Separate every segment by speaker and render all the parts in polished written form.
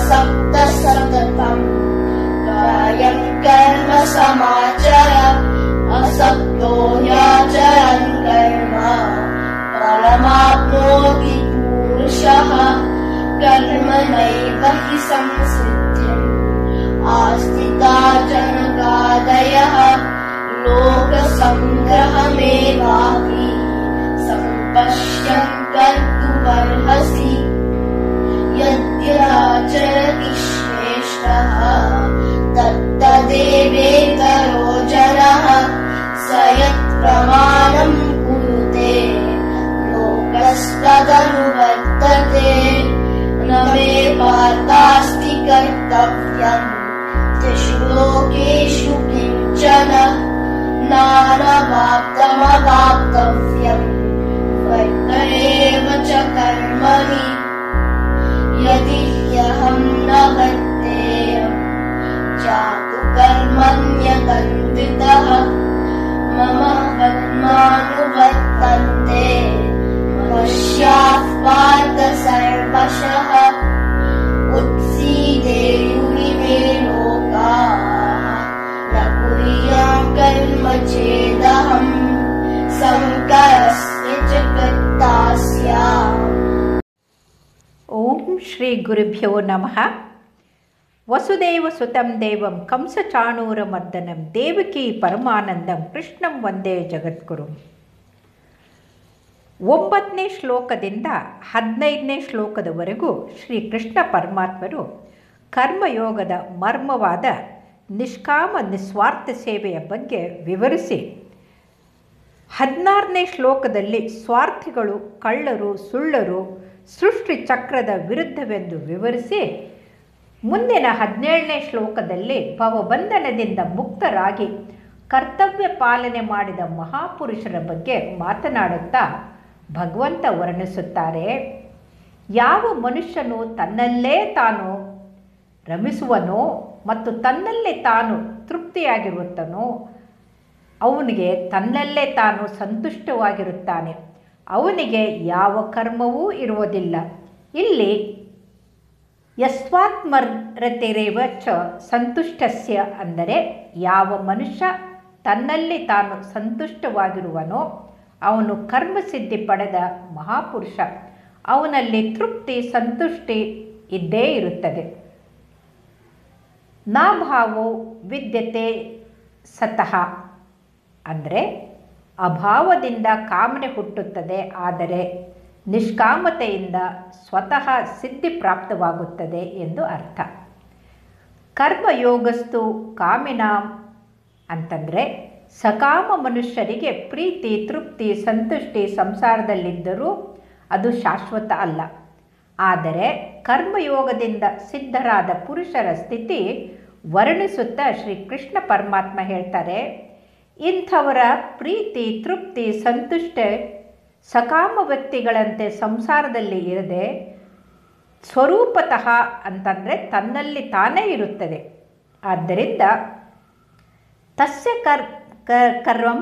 Speaker 1: सप्त सततम् कायं कर्म समाचर असक्तो ह्याचरन् कर्म परमाप्नोति पुरुषः कर्मणैव हि संसिद्धिम् आस्थिता जनकादयः लोकसङ्ग्रहमेवापि सम्पश्यन् कर्तुमर्हसि यद्याचरति श्रेष्ठः तत्तदेवेतरो जनः स यत्प्रमाणम् कुरुते लोकस्तदनुवर्तते न मे पार्थास्ति कर्तव्यम् त्रिषु लोकेषु किञ्चन नानवाप्तमवाप्तव्यम् वर्तयेव च कर्मणि यदि ह्यहं न वर्तेयम् जातु कर्मण्यतन्त्रितः मम वर्त्मानुवर्तन्ते मनुष्याः पार्थ सर्वशः उत्सीदेयुरिमे लोकाः न कुर्याम् कर्म चेदहम् संकरस्य च कर्ता स्याम्।
Speaker 2: ಓಂ ಶ್ರೀ ಗುರುಭ್ಯೋ ನಮಃ. ವಸುದೇವ ಸುತಂ ದೇವಂ ಕಂಸಚಾಣೂರಮರ್ದನಂ ದೇವಕಿ ಪರಮಾನಂದಂ ಕೃಷ್ಣಂ ವಂದೇ ಜಗದ್ಗುರು. 9ನೇ ಶ್ಲೋಕದಿಂದ 15ನೇ ಶ್ಲೋಕದವರೆಗೂ ಶ್ರೀ ಕೃಷ್ಣ ಪರಮಾತ್ಮರು ಕರ್ಮಯೋಗದ ಮರ್ಮವಾದ ನಿಷ್ಕಾಮ ನಿಸ್ವಾರ್ಥ ಸೇವೆಯ ಬಗ್ಗೆ ವಿವರಿಸಿ 16ನೇ ಶ್ಲೋಕದಲ್ಲಿ ಸ್ವಾರ್ಥಿಗಳು, ಕಳ್ಳರು, ಸುಳ್ಳರು ಸೃಷ್ಟಿ ಚಕ್ರದ ವಿರುದ್ಧವೆಂದು ವಿವರಿಸಿ ಮುಂದಿನ 17ನೇ ಶ್ಲೋಕದಲ್ಲಿ ಭವಬಂಧನದಿಂದ ಮುಕ್ತರಾಗಿ ಕರ್ತವ್ಯ ಪಾಲನೆ ಮಾಡಿದ ಮಹಾಪುರುಷರ ಬಗ್ಗೆ ಮಾತನಾಡುತ್ತಾ ಭಗವಂತ ವರ್ಣಿಸುತ್ತಾರೆ. ಯಾವ ಮನುಷ್ಯನು ತನ್ನಲ್ಲೇ ತಾನು ರಮಿಸುವನೋ ಮತ್ತು ತನ್ನಲ್ಲೇ ತಾನು ತೃಪ್ತಿಯಾಗಿರುತ್ತಾನೋ ಅವನಿಗೆ ತನ್ನಲ್ಲೇ ತಾನು ಸಂತುಷ್ಟವಾಗಿರುತ್ತಾನೆ, ಅವನಿಗೆ ಯಾವ ಕರ್ಮವೂ ಇರುವುದಿಲ್ಲ. ಇಲ್ಲಿ ಯಸ್ವಾತ್ಮರತಿರೇವ ಚ ಸಂತುಷ್ಟಸ್ಯ ಅಂದರೆ ಯಾವ ಮನುಷ್ಯ ತನ್ನಲ್ಲಿ ತಾನು ಸಂತುಷ್ಟವಾಗಿರುವನೋ ಅವನು ಕರ್ಮಸಿದ್ಧಿ ಪಡೆದ ಮಹಾಪುರುಷ, ಅವನಲ್ಲಿ ತೃಪ್ತಿ ಸಂತುಷ್ಟಿ ಇದ್ದೇ ಇರುತ್ತದೆ. ನಾಭಾವೋ ವಿದ್ಯತೆ ಸತಃ ಅಂದರೆ ಅಭಾವದಿಂದ ಕಾಮನೆ ಹುಟ್ಟುತ್ತದೆ, ಆದರೆ ನಿಷ್ಕಾಮತೆಯಿಂದ ಸ್ವತಃ ಸಿದ್ಧಿ ಪ್ರಾಪ್ತವಾಗುತ್ತದೆ ಎಂದು ಅರ್ಥ. ಕರ್ಮಯೋಗಸ್ತು ಕಾಮಿನಾಂ ಅಂತಂದರೆ ಸಕಾಮ ಮನುಷ್ಯರಿಗೆ ಪ್ರೀತಿ, ತೃಪ್ತಿ, ಸಂತುಷ್ಟಿ ಸಂಸಾರದಲ್ಲಿದ್ದರೂ ಅದು ಶಾಶ್ವತ ಅಲ್ಲ. ಆದರೆ ಕರ್ಮಯೋಗದಿಂದ ಸಿದ್ಧರಾದ ಪುರುಷರ ಸ್ಥಿತಿ ವರ್ಣಿಸುತ್ತಾ ಶ್ರೀ ಕೃಷ್ಣ ಪರಮಾತ್ಮ ಹೇಳ್ತಾರೆ, ಇಂಥವರ ಪ್ರೀತಿ, ತೃಪ್ತಿ, ಸಂತುಷ್ಟ ಸಕಾಮ ವ್ಯಕ್ತಿಗಳಂತೆ ಸಂಸಾರದಲ್ಲಿ ಇರದೆ ಸ್ವರೂಪತಃ ಅಂತಂದರೆ ತನ್ನಲ್ಲಿ ತಾನೇ ಇರುತ್ತದೆ. ಆದ್ದರಿಂದ ತಸ್ಯ ಕರ್ಮಂ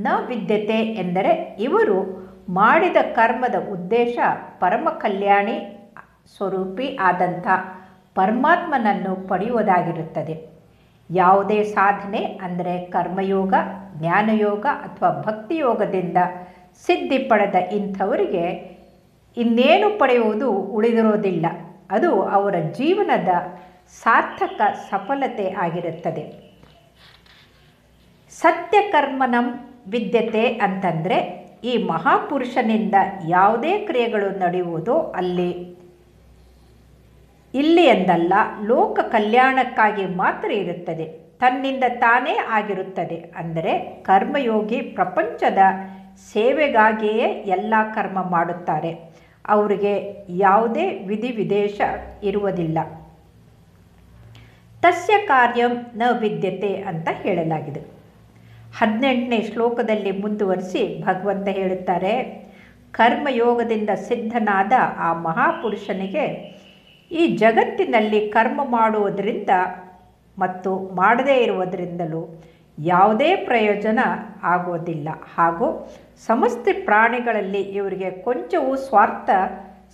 Speaker 2: ನ ವಿದ್ಯತೆ ಎಂದರೆ ಇವರು ಮಾಡಿದ ಕರ್ಮದ ಉದ್ದೇಶ ಪರಮ ಕಲ್ಯಾಣಿ ಸ್ವರೂಪಿ ಆದಂಥ ಪರಮಾತ್ಮನನ್ನು ಪಡೆಯುವುದಾಗಿರುತ್ತದೆ. ಯಾವುದೇ ಸಾಧನೆ ಅಂದರೆ ಕರ್ಮಯೋಗ, ಜ್ಞಾನಯೋಗ ಅಥವಾ ಭಕ್ತಿಯೋಗದಿಂದ ಸಿದ್ಧಿ ಪಡೆದ ಇಂಥವರಿಗೆ ಇನ್ನೇನು ಪಡೆಯುವುದು ಉಳಿದಿರೋದಿಲ್ಲ. ಅದು ಅವರ ಜೀವನದ ಸಾರ್ಥಕ ಸಫಲತೆ ಆಗಿರುತ್ತದೆ. ಸತ್ಯಕರ್ಮನಂ ವಿದ್ಯತೆ ಅಂತಂದರೆ ಈ ಮಹಾಪುರುಷನಿಂದ ಯಾವುದೇ ಕ್ರಿಯೆಗಳು ನಡೆಯುವುದೋ ಇಲ್ಲಿ ಎಂದಲ್ಲ, ಲೋಕ ಕಲ್ಯಾಣಕ್ಕಾಗಿ ಮಾತ್ರ ಇರುತ್ತದೆ, ತನ್ನಿಂದ ತಾನೇ ಆಗಿರುತ್ತದೆ. ಅಂದರೆ ಕರ್ಮಯೋಗಿ ಪ್ರಪಂಚದ ಸೇವೆಗಾಗಿಯೇ ಎಲ್ಲ ಕರ್ಮ ಮಾಡುತ್ತಾರೆ, ಅವರಿಗೆ ಯಾವುದೇ ವಿಧಿವಿದೇಶ ಇರುವುದಿಲ್ಲ. ತಸ್ಯ ಕಾರ್ಯಂ ನ ವಿದ್ಯತೆ ಅಂತ ಹೇಳಲಾಗಿದೆ. 18ನೇ ಶ್ಲೋಕದಲ್ಲಿ ಮುಂದುವರಿಸಿ ಭಗವಂತ ಹೇಳುತ್ತಾರೆ, ಕರ್ಮಯೋಗದಿಂದ ಸಿದ್ಧನಾದ ಆ ಮಹಾಪುರುಷನಿಗೆ ಈ ಜಗತ್ತಿನಲ್ಲಿ ಕರ್ಮ ಮಾಡುವುದರಿಂದ ಮತ್ತು ಮಾಡದೇ ಇರುವುದರಿಂದಲೂ ಯಾವುದೇ ಪ್ರಯೋಜನ ಆಗೋದಿಲ್ಲ. ಹಾಗೂ ಸಮಸ್ತ ಪ್ರಾಣಿಗಳಲ್ಲಿ ಇವರಿಗೆ ಕೊಂಚವೂ ಸ್ವಾರ್ಥ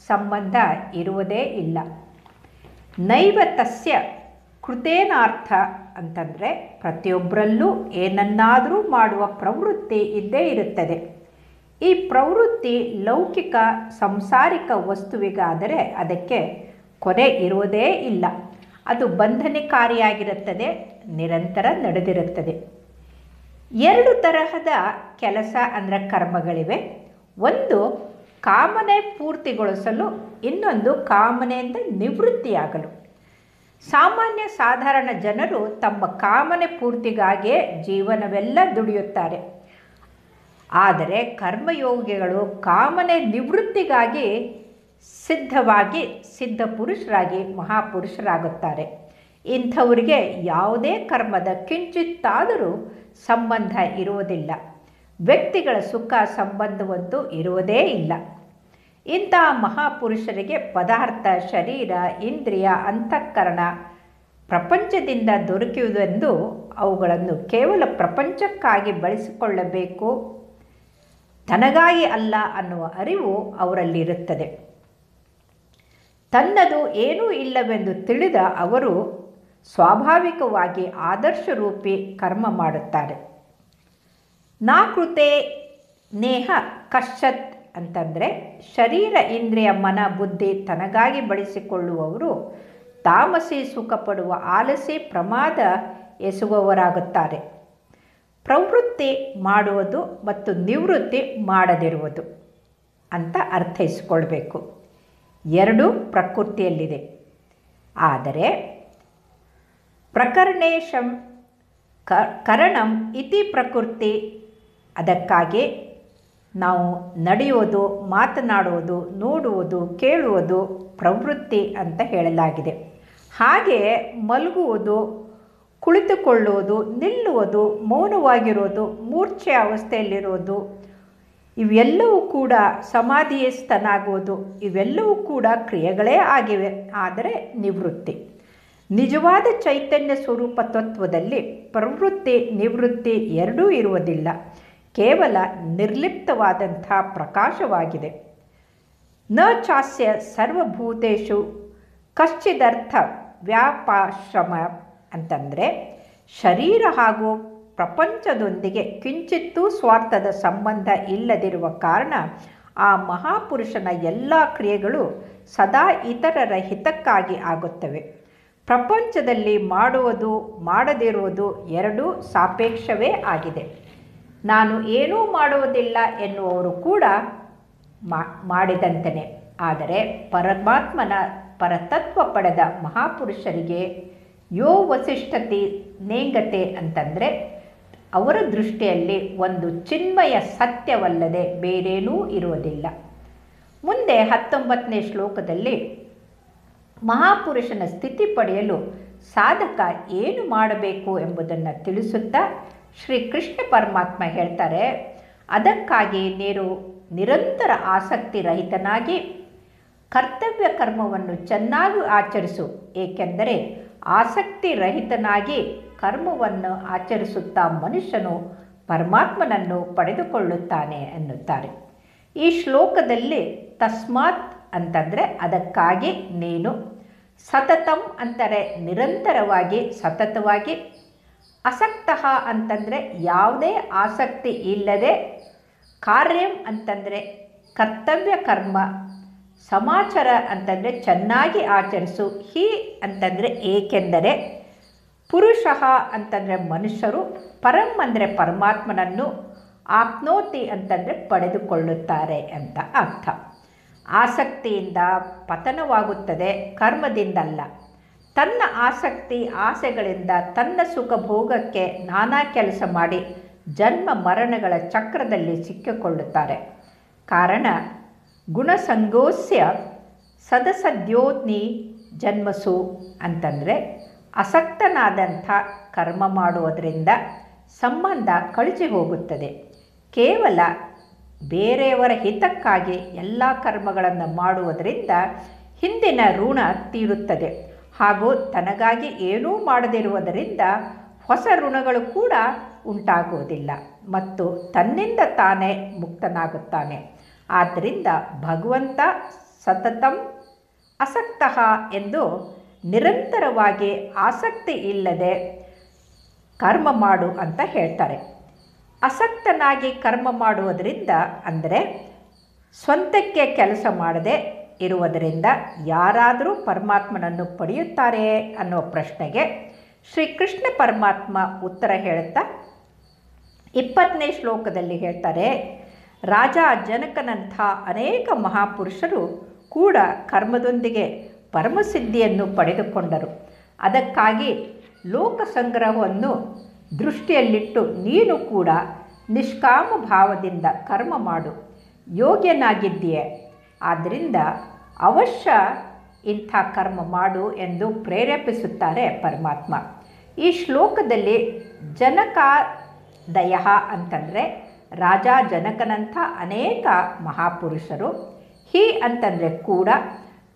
Speaker 2: ಸಂಬಂಧ ಇರುವುದೇ ಇಲ್ಲ. ನೈವ ತಸ್ಯ ಕೃತೇನಾರ್ಥ ಅಂತಂದರೆ ಪ್ರತಿಯೊಬ್ಬರಲ್ಲೂ ಏನನ್ನಾದರೂ ಮಾಡುವ ಪ್ರವೃತ್ತಿ ಇದ್ದೇ ಇರುತ್ತದೆ. ಈ ಪ್ರವೃತ್ತಿ ಲೌಕಿಕ ಸಂಸಾರಿಕ ವಸ್ತುವಿಗಾದರೆ ಅದಕ್ಕೆ ಕೊನೆ ಇರುವುದೇ ಇಲ್ಲ. ಅದು ಬಂಧನಕಾರಿಯಾಗಿರುತ್ತದೆ, ನಿರಂತರ ನಡೆದಿರುತ್ತದೆ. ಎರಡು ತರಹದ ಕೆಲಸ ಅಂದರೆ ಕರ್ಮಗಳಿವೆ. ಒಂದು ಕಾಮನೆ ಪೂರ್ತಿಗೊಳಿಸಲು, ಇನ್ನೊಂದು ಕಾಮನೆಯಿಂದ ನಿವೃತ್ತಿಯಾಗಲು. ಸಾಮಾನ್ಯ ಸಾಧಾರಣ ಜನರು ತಮ್ಮ ಕಾಮನೆ ಪೂರ್ತಿಗಾಗಿಯೇ ಜೀವನವೆಲ್ಲ ದುಡಿಯುತ್ತಾರೆ. ಆದರೆ ಕರ್ಮಯೋಗಿಗಳು ಕಾಮನೆ ನಿವೃತ್ತಿಗಾಗಿ ಸಿದ್ಧ ಪುರುಷರಾಗಿ ಮಹಾಪುರುಷರಾಗುತ್ತಾರೆ. ಇಂಥವರಿಗೆ ಯಾವುದೇ ಕರ್ಮದ ಕಿಂಚಿತ್ತಾದರೂ ಸಂಬಂಧ ಇರುವುದಿಲ್ಲ. ವ್ಯಕ್ತಿಗಳ ಸುಖ ಸಂಬಂಧವಂತೂ ಇರುವುದೇ ಇಲ್ಲ. ಇಂತಹ ಮಹಾಪುರುಷರಿಗೆ ಪದಾರ್ಥ, ಶರೀರ, ಇಂದ್ರಿಯ, ಅಂತಃಕರಣ ಪ್ರಪಂಚದಿಂದ ದೊರಕುವುದೆಂದು ಅವುಗಳನ್ನು ಕೇವಲ ಪ್ರಪಂಚಕ್ಕಾಗಿ ಬಳಸಿಕೊಳ್ಳಬೇಕು, ತನಗಾಗಿ ಅಲ್ಲ ಅನ್ನುವ ಅರಿವು ಅವರಲ್ಲಿರುತ್ತದೆ. ತನ್ನದು ಏನೂ ಇಲ್ಲವೆಂದು ತಿಳಿದ ಅವರು ಸ್ವಾಭಾವಿಕವಾಗಿ ಆದರ್ಶರೂಪಿ ಕರ್ಮ ಮಾಡುತ್ತಾರೆ. ನಾಕೃತೆ ನೇಹ ಕಶ್ಚತ್ ಅಂತಂದರೆ ಶರೀರ, ಇಂದ್ರಿಯ, ಮನ, ಬುದ್ಧಿ ತನಗಾಗಿ ಬಳಸಿಕೊಳ್ಳುವವರು ತಾಮಸಿ ಸುಖ ಪಡುವ ಆಲಸಿ ಪ್ರಮಾದ ಎಸಗುವವರಾಗುತ್ತಾರೆ. ಪ್ರವೃತ್ತಿ ಮಾಡುವುದು ಮತ್ತು ನಿವೃತ್ತಿ ಮಾಡದಿರುವುದು ಅಂತ ಅರ್ಥೈಸಿಕೊಳ್ಬೇಕು. ಎರಡೂ ಪ್ರಕೃತಿಯಲ್ಲಿದೆ. ಆದರೆ ಪ್ರಕರಣೇಶಂ ಕರಣಂ ಇತಿ ಪ್ರಕೃತಿ, ಅದಕ್ಕಾಗಿ ನಾವು ನಡೆಯೋದು, ಮಾತನಾಡುವುದು, ನೋಡುವುದು, ಕೇಳುವುದು ಪ್ರವೃತ್ತಿ ಅಂತ ಹೇಳಲಾಗಿದೆ. ಹಾಗೆಯೇ ಮಲಗುವುದು, ಕುಳಿತುಕೊಳ್ಳುವುದು, ನಿಲ್ಲುವುದು, ಮೌನವಾಗಿರೋದು, ಮೂರ್ಛೆ ಅವಸ್ಥೆಯಲ್ಲಿರೋದು, ಇವೆಲ್ಲವೂ ಕೂಡ ಸಮಾಧಿಸ್ಥನಾಗುವುದು, ಇವೆಲ್ಲವೂ ಕೂಡ ಕ್ರಿಯೆಗಳೇ ಆಗಿವೆ. ಆದರೆ ನಿವೃತ್ತಿ, ನಿಜವಾದ ಚೈತನ್ಯ ಸ್ವರೂಪ ತತ್ವದಲ್ಲಿ ಪ್ರವೃತ್ತಿ ನಿವೃತ್ತಿ ಎರಡೂ ಇರುವುದಿಲ್ಲ. ಕೇವಲ ನಿರ್ಲಿಪ್ತವಾದಂಥ ಪ್ರಕಾಶವಾಗಿದೆ. ನ ಚಾಸ್ಯ ಸರ್ವಭೂತೇಷು ಕಶ್ಚಿದರ್ಥ ವ್ಯಾಪಾಶ್ರಮ ಅಂತಂದರೆ ಶರೀರ ಹಾಗೂ ಪ್ರಪಂಚದೊಂದಿಗೆ ಕಿಂಚಿತ್ತೂ ಸ್ವಾರ್ಥದ ಸಂಬಂಧ ಇಲ್ಲದಿರುವ ಕಾರಣ ಆ ಮಹಾಪುರುಷನ ಎಲ್ಲ ಕ್ರಿಯೆಗಳು ಸದಾ ಇತರರ ಹಿತಕ್ಕಾಗಿ ಆಗುತ್ತವೆ. ಪ್ರಪಂಚದಲ್ಲಿ ಮಾಡುವುದು, ಮಾಡದಿರುವುದು ಎರಡೂ ಸಾಪೇಕ್ಷವೇ ಆಗಿದೆ. ನಾನು ಏನೂ ಮಾಡುವುದಿಲ್ಲ ಎನ್ನುವರು ಕೂಡ ಮಾಡಿದಂತೆಯೇ. ಆದರೆ ಪರಮಾತ್ಮನ ಪರತತ್ವ ಪಡೆದ ಮಹಾಪುರುಷರಿಗೆ ಯೋ ವಸಿಷ್ಠತಿ ನೇಂಗತೆ ಅಂತಂದರೆ ಅವರ ದೃಷ್ಟಿಯಲ್ಲಿ ಒಂದು ಚಿನ್ಮಯ ಸತ್ಯವಲ್ಲದೆ ಬೇರೇನೂ ಇರುವುದಿಲ್ಲ. ಮುಂದೆ 19ನೇ ಶ್ಲೋಕದಲ್ಲಿ ಮಹಾಪುರುಷನ ಸ್ಥಿತಿ ಪಡೆಯಲು ಸಾಧಕ ಏನು ಮಾಡಬೇಕು ಎಂಬುದನ್ನು ತಿಳಿಸುತ್ತಾ ಶ್ರೀಕೃಷ್ಣ ಪರಮಾತ್ಮ ಹೇಳ್ತಾರೆ, ಅದಕ್ಕಾಗಿ ನೀನು ನಿರಂತರ ಆಸಕ್ತಿ ರಹಿತನಾಗಿ ಕರ್ತವ್ಯ ಕರ್ಮವನ್ನು ಚೆನ್ನಾಗಿ ಆಚರಿಸು. ಏಕೆಂದರೆ ಆಸಕ್ತಿ ರಹಿತನಾಗಿ ಕರ್ಮವನ್ನು ಆಚರಿಸುತ್ತಾ ಮನುಷ್ಯನು ಪರಮಾತ್ಮನನ್ನು ಪಡೆದುಕೊಳ್ಳುತ್ತಾನೆ ಎನ್ನುತ್ತಾರೆ. ಈ ಶ್ಲೋಕದಲ್ಲಿ ತಸ್ಮಾತ್ ಅಂತಂದರೆ ಅದಕ್ಕಾಗಿ ನೀನು, ಸತತಂ ಅಂತಾರೆ ನಿರಂತರವಾಗಿ ಸತತವಾಗಿ, ಅಸಕ್ತಃ ಅಂತಂದರೆ ಯಾವುದೇ ಆಸಕ್ತಿ ಇಲ್ಲದೆ, ಕಾರ್ಯಂ ಅಂತಂದರೆ ಕರ್ತವ್ಯ ಕರ್ಮ, ಸಮಾಚಾರ ಅಂತಂದರೆ ಚೆನ್ನಾಗಿ ಆಚರಿಸು, ಹಿ ಅಂತಂದರೆ ಏಕೆಂದರೆ, ಪುರುಷಃ ಅಂತಂದರೆ ಮನುಷ್ಯರು, ಪರಂ ಅಂದರೆ ಪರಮಾತ್ಮನನ್ನು, ಆಪ್ನೋತಿ ಅಂತಂದರೆ ಪಡೆದುಕೊಳ್ಳುತ್ತಾರೆ ಅಂತ ಅರ್ಥ. ಆಸಕ್ತಿಯಿಂದ ಪತನವಾಗುತ್ತದೆ, ಕರ್ಮದಿಂದಲ್ಲ. ತನ್ನ ಆಸಕ್ತಿ ಆಸೆಗಳಿಂದ ತನ್ನ ಸುಖ ಭೋಗಕ್ಕೆ ನಾನಾ ಕೆಲಸ ಮಾಡಿ ಜನ್ಮ ಮರಣಗಳ ಚಕ್ರದಲ್ಲಿ ಸಿಕ್ಕಿಕೊಳ್ಳುತ್ತಾರೆ. ಕಾರಣ ಗುಣಸಂಗೋಸ್ಯ ಸದಸದ್ಯೋನ್ನಿ ಜನ್ಮಸು ಅಂತಂದರೆ ಅಸಕ್ತನಾದಂಥ ಕರ್ಮ ಮಾಡುವುದರಿಂದ ಸಂಬಂಧ ಕಳಚಿ ಹೋಗುತ್ತದೆ. ಕೇವಲ ಬೇರೆಯವರ ಹಿತಕ್ಕಾಗಿ ಎಲ್ಲ ಕರ್ಮಗಳನ್ನು ಮಾಡುವುದರಿಂದ ಹಿಂದಿನ ಋಣ ತೀರುತ್ತದೆ. ಹಾಗೂ ತನಗಾಗಿ ಏನೂ ಮಾಡದಿರುವುದರಿಂದ ಹೊಸ ಋಣಗಳು ಕೂಡ ಉಂಟಾಗುವುದಿಲ್ಲ ಮತ್ತು ತನ್ನಿಂದ ತಾನೇ ಮುಕ್ತನಾಗುತ್ತಾನೆ. ಆದ್ದರಿಂದ ಭಗವಂತ ಸತತಂ ಅಸಕ್ತಃ ಎಂದು ನಿರಂತರವಾಗಿ ಆಸಕ್ತಿ ಇಲ್ಲದೆ ಕರ್ಮ ಮಾಡು ಅಂತ ಹೇಳ್ತಾರೆ. ಆಸಕ್ತನಾಗಿ ಕರ್ಮ ಮಾಡುವುದರಿಂದ ಅಂದರೆ ಸ್ವಂತಕ್ಕೆ ಕೆಲಸ ಮಾಡದೆ ಇರುವುದರಿಂದ ಯಾರಾದರೂ ಪರಮಾತ್ಮನನ್ನು ಪಡೆಯುತ್ತಾರೆಯೇ ಅನ್ನೋ ಪ್ರಶ್ನೆಗೆ ಶ್ರೀಕೃಷ್ಣ ಪರಮಾತ್ಮ ಉತ್ತರ ಹೇಳುತ್ತಾ 20ನೇ ಶ್ಲೋಕದಲ್ಲಿ ಹೇಳ್ತಾರೆ, ರಾಜ ಜನಕನಂಥ ಅನೇಕ ಮಹಾಪುರುಷರು ಕೂಡ ಕರ್ಮದೊಂದಿಗೆ ಪರಮಸಿದ್ಧಿಯನ್ನು ಪಡೆದುಕೊಂಡರು. ಅದಕ್ಕಾಗಿ ಲೋಕ ಸಂಗ್ರಹವನ್ನು ದೃಷ್ಟಿಯಲ್ಲಿಟ್ಟು ನೀನು ಕೂಡ ನಿಷ್ಕಾಮ ಭಾವದಿಂದ ಕರ್ಮ ಮಾಡು, ಯೋಗ್ಯನಾಗಿದ್ದೀಯೆ. ಆದ್ದರಿಂದ ಅವಶ್ಯ ಇಂಥ ಕರ್ಮ ಮಾಡು ಎಂದು ಪ್ರೇರೇಪಿಸುತ್ತಾರೆ ಪರಮಾತ್ಮ. ಈ ಶ್ಲೋಕದಲ್ಲಿ ಜನಕಾದಯ ಅಂತಂದರೆ ರಾಜ ಜನಕನಂಥ ಅನೇಕ ಮಹಾಪುರುಷರು, ಹಿ ಅಂತಂದರೆ ಕೂಡ,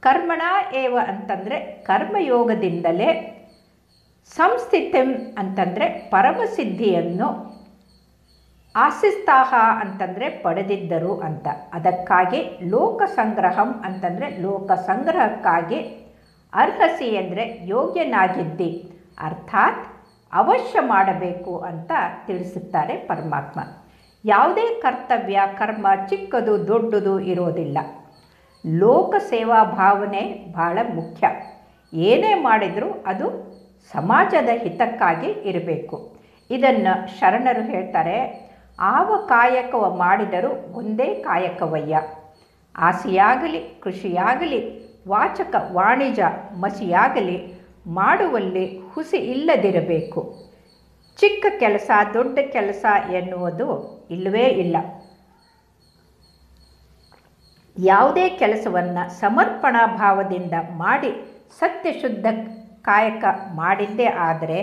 Speaker 2: ಕರ್ಮಣ ಏವ ಅಂತಂದರೆ ಕರ್ಮಯೋಗದಿಂದಲೇ, ಸಂಸ್ಥಿತಿಂ ಅಂತಂದರೆ ಪರಮಸಿದ್ಧಿಯನ್ನು, ಆಸಿಸ್ತಾಹ ಅಂತಂದರೆ ಪಡೆದಿದ್ದರು ಅಂತ. ಅದಕ್ಕಾಗಿ ಲೋಕ ಸಂಗ್ರಹಂ ಅಂತಂದರೆ ಲೋಕ ಸಂಗ್ರಹಕ್ಕಾಗಿ, ಅರ್ಹಸಿ ಅಂದರೆ ಯೋಗ್ಯನಾಗಿದ್ದಿ, ಅರ್ಥಾತ್ ಅವಶ್ಯ ಮಾಡಬೇಕು ಅಂತ ತಿಳಿಸುತ್ತಾರೆ ಪರಮಾತ್ಮ. ಯಾವುದೇ ಕರ್ತವ್ಯ ಕರ್ಮ ಚಿಕ್ಕದು ದೊಡ್ಡದು ಇರೋದಿಲ್ಲ. ಲೋಕ ಸೇವಾ ಭಾವನೆ ಬಹಳ ಮುಖ್ಯ. ಏನೇ ಮಾಡಿದರೂ ಅದು ಸಮಾಜದ ಹಿತಕ್ಕಾಗಿ ಇರಬೇಕು. ಇದನ್ನು ಶರಣರು ಹೇಳ್ತಾರೆ, ಆವ ಕಾಯಕವ ಮಾಡಿದರೂ ಒಂದೇ ಕಾಯಕವಯ್ಯ. ಆಸೆಯಾಗಲಿ ಕೃಷಿಯಾಗಲಿ ವಾಚಕ ವಾಣಿಜ್ಯ ಮಸಿಯಾಗಲಿ ಮಾಡುವಲ್ಲಿ ಹುಸಿ ಇಲ್ಲದಿರಬೇಕು. ಚಿಕ್ಕ ಕೆಲಸ ದೊಡ್ಡ ಕೆಲಸ ಎನ್ನುವುದು ಇಲ್ಲವೇ ಇಲ್ಲ. ಯಾವುದೇ ಕೆಲಸವನ್ನು ಸಮರ್ಪಣಾ ಭಾವದಿಂದ ಮಾಡಿ ಸತ್ಯಶುದ್ಧ ಕಾಯಕ ಮಾಡಿದ್ದೇ ಆದರೆ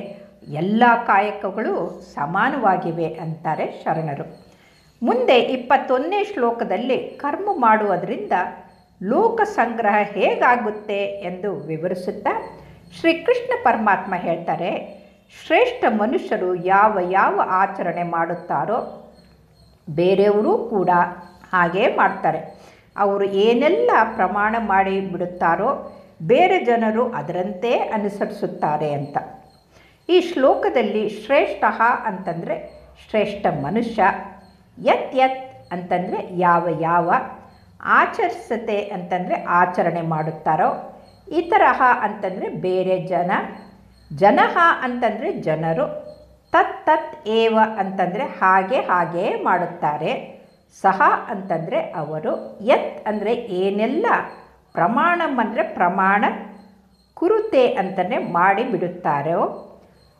Speaker 2: ಎಲ್ಲ ಕಾಯಕಗಳು ಸಮಾನವಾಗಿವೆ ಅಂತಾರೆ ಶರಣರು. ಮುಂದೆ 21ನೇ ಶ್ಲೋಕದಲ್ಲಿ ಕರ್ಮ ಮಾಡುವುದರಿಂದ ಲೋಕ ಸಂಗ್ರಹ ಹೇಗಾಗುತ್ತೆ ಎಂದು ವಿವರಿಸುತ್ತಾ ಶ್ರೀಕೃಷ್ಣ ಪರಮಾತ್ಮ ಹೇಳ್ತಾರೆ, ಶ್ರೇಷ್ಠ ಮನುಷ್ಯರು ಯಾವ ಯಾವ ಆಚರಣೆ ಮಾಡುತ್ತಾರೋ ಬೇರೆಯವರು ಕೂಡ ಹಾಗೇ ಮಾಡ್ತಾರೆ. ಅವರು ಏನೆಲ್ಲ ಪ್ರಮಾಣ ಮಾಡಿ ಬಿಡುತ್ತಾರೋ ಬೇರೆ ಜನರು ಅದರಂತೆ ಅನುಸರಿಸುತ್ತಾರೆ ಅಂತ. ಈ ಶ್ಲೋಕದಲ್ಲಿ ಶ್ರೇಷ್ಠ ಅಂತಂದರೆ ಶ್ರೇಷ್ಠ ಮನುಷ್ಯ, ಯತ್ ಯತ್ ಅಂತಂದರೆ ಯಾವ ಯಾವ, ಆಚರಿಸತೆ ಅಂತಂದರೆ ಆಚರಣೆ ಮಾಡುತ್ತಾರೋ, ಇತರಹ ಅಂತಂದರೆ ಬೇರೆ ಜನ, ಜನಃ ಅಂತಂದರೆ ಜನರು, ತತ್ ತತ್ ಏವ ಅಂತಂದರೆ ಹಾಗೆ ಹಾಗೇ ಮಾಡುತ್ತಾರೆ, ಸಹ ಅಂತಂದರೆ ಅವರು, ಯತ್ ಅಂದರೆ ಏನೆಲ್ಲ, ಪ್ರಮಾಣಂ ಅಂದರೆ ಪ್ರಮಾಣ, ಕುರುತೆ ಅಂತಂದರೆ ಮಾಡಿಬಿಡುತ್ತಾರೋ,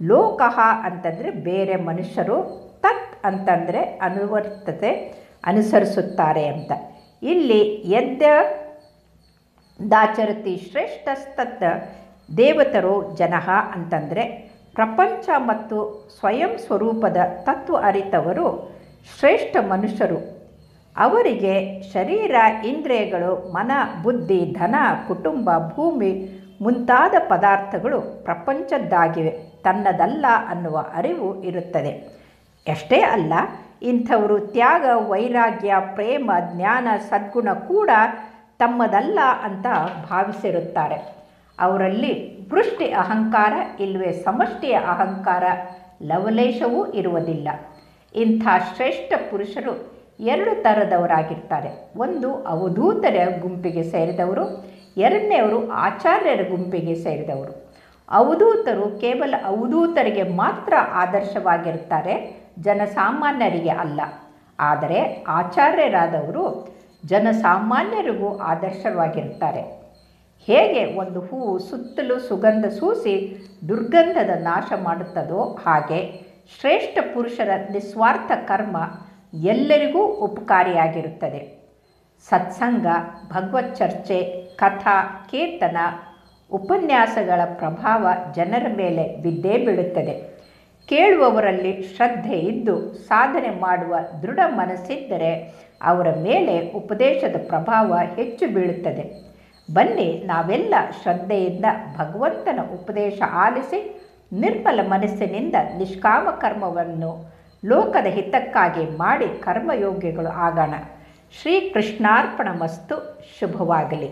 Speaker 2: ಲೋಕಃ ಅಂತಂದರೆ ಬೇರೆ ಮನುಷ್ಯರು, ತತ್ ಅಂತಂದರೆ ಅನುವರ್ತತೆ ಅನುಸರಿಸುತ್ತಾರೆ ಅಂತ. ಇಲ್ಲಿ ಯದ್ದ ದಾಚರತಿ ಶ್ರೇಷ್ಠಸ್ತತ್ ದೇವತರು ಜನಃ ಅಂತಂದರೆ ಪ್ರಪಂಚ ಮತ್ತು ಸ್ವಯಂ ಸ್ವರೂಪದ ತತ್ವ ಅರಿತವರು ಶ್ರೇಷ್ಠ ಮನುಷ್ಯರು. ಅವರಿಗೆ ಶರೀರ ಇಂದ್ರಿಯಗಳು ಮನ ಬುದ್ಧಿ ಧನ ಕುಟುಂಬ ಭೂಮಿ ಮುಂತಾದ ಪದಾರ್ಥಗಳು ಪ್ರಪಂಚದ್ದಾಗಿವೆ, ತನ್ನದಲ್ಲ ಅನ್ನುವ ಅರಿವು ಇರುತ್ತದೆ. ಅಷ್ಟೇ ಅಲ್ಲ, ಇಂಥವರು ತ್ಯಾಗ ವೈರಾಗ್ಯ ಪ್ರೇಮ ಜ್ಞಾನ ಸದ್ಗುಣ ಕೂಡ ತಮ್ಮದಲ್ಲ ಅಂತ ಭಾವಿಸಿರುತ್ತಾರೆ. ಅವರಲ್ಲಿ ವೃಷ್ಟಿ ಅಹಂಕಾರ ಇಲ್ಲವೇ ಸಮಷ್ಟಿಯ ಅಹಂಕಾರ ಲವಲೇಶವೂ ಇರುವುದಿಲ್ಲ. ಇಂಥ ಶ್ರೇಷ್ಠ ಪುರುಷರು 2 ಥರದವರಾಗಿರ್ತಾರೆ. ಒಂದು ಅವಧೂತರ ಗುಂಪಿಗೆ ಸೇರಿದವರು, ಎರಡನೆಯವರು ಆಚಾರ್ಯರ ಗುಂಪಿಗೆ ಸೇರಿದವರು. ಅವಧೂತರು ಕೇವಲ ಅವಧೂತರಿಗೆ ಮಾತ್ರ ಆದರ್ಶವಾಗಿರುತ್ತಾರೆ, ಜನಸಾಮಾನ್ಯರಿಗೆ ಅಲ್ಲ. ಆದರೆ ಆಚಾರ್ಯರಾದವರು ಜನಸಾಮಾನ್ಯರಿಗೂ ಆದರ್ಶವಾಗಿರುತ್ತಾರೆ. ಹೇಗೆ ಒಂದು ಹೂವು ಸುತ್ತಲೂ ಸುಗಂಧ ಸೂಸಿ ದುರ್ಗಂಧದ ನಾಶ ಮಾಡುತ್ತದೋ ಹಾಗೆ ಶ್ರೇಷ್ಠ ಪುರುಷರ ನಿಸ್ವಾರ್ಥ ಕರ್ಮ ಎಲ್ಲರಿಗೂ ಉಪಕಾರಿಯಾಗಿರುತ್ತದೆ. ಸತ್ಸಂಗ, ಭಗವತ್ ಚರ್ಚೆ, ಕಥಾ, ಕೀರ್ತನ, ಉಪನ್ಯಾಸಗಳ ಪ್ರಭಾವ ಜನರ ಮೇಲೆ ಬಿದ್ದೇ ಬೀಳುತ್ತದೆ. ಕೇಳುವವರಲ್ಲಿ ಶ್ರದ್ಧೆ ಇದ್ದು ಸಾಧನೆ ಮಾಡುವ ದೃಢ ಮನಸ್ಸಿದ್ದರೆ ಅವರ ಮೇಲೆ ಉಪದೇಶದ ಪ್ರಭಾವ ಹೆಚ್ಚು ಬೀಳುತ್ತದೆ. ಬನ್ನಿ ನಾವೆಲ್ಲ ಶ್ರದ್ಧೆಯಿಂದ ಭಗವಂತನ ಉಪದೇಶ ಆಲಿಸಿ ನಿರ್ಮಲ ಮನಸ್ಸಿನಿಂದ ನಿಷ್ಕಾಮ ಕರ್ಮವನ್ನು ಲೋಕದ ಹಿತಕ್ಕಾಗಿ ಮಾಡಿ ಕರ್ಮಯೋಗ್ಯಗಳು ಆಗೋಣ. ಶ್ರೀಕೃಷ್ಣಾರ್ಪಣಮಸ್ತು. ಶುಭವಾಗಲಿ.